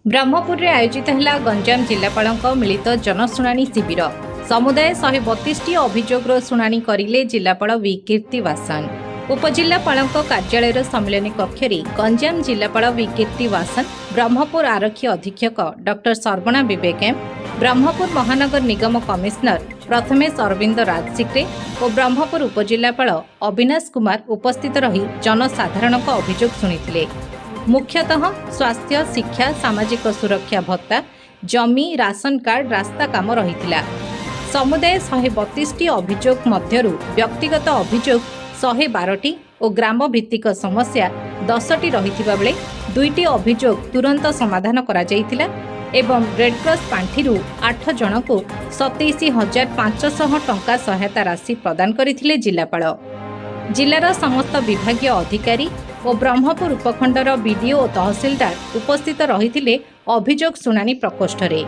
ब्रह्मपुर रे आयोजित है गंजाम जिलापाल मिलित जनशुणाणी शिविर। समुदाय 132 अभियोग शुणाणी करिले जिलापाल वी कीर्तिवासन। उपजिलापाल कार्यालय सम्मेलन कक्ष गंजाम जिलापाल वी कीर्तिवासन, ब्रह्मपुर आरक्षी अधीक्षक डॉक्टर सर्वणा विवेक एम, ब्रह्मपुर महानगर निगम कमिशनर प्रथमेश अरविंद राजसिक्रे और ब्रह्मपुर उपजिलापाल अविनाश कुमार उपस्थित रही जनसाधारण अभियोग शुणिथिले। मुख्यतः स्वास्थ्य, शिक्षा, सामाजिक सुरक्षा भत्ता, जमी, राशन कार्ड, रास्ता काम रहिथिला। समुदाय 132 अभियोग मध्यरु व्यक्तिगत अभियोग 112 और ग्राम भित्तिक समस्या 10 रहिथिबा बेले 2 अभियोग तुरंत समाधान करा जायथिला एवं रेडक्रॉस पांठिरु 8 जन को 27,500 टंका सहायता राशि प्रदान करथिले जिलापाल। जिलार समस्त विभागीय अधिकारी और ब्रह्मपुर उपखंडर बीडीओ और तहसीलदार उपस्थित रहिथिले अभियोग शुणाणी प्रकोष्ठ रे।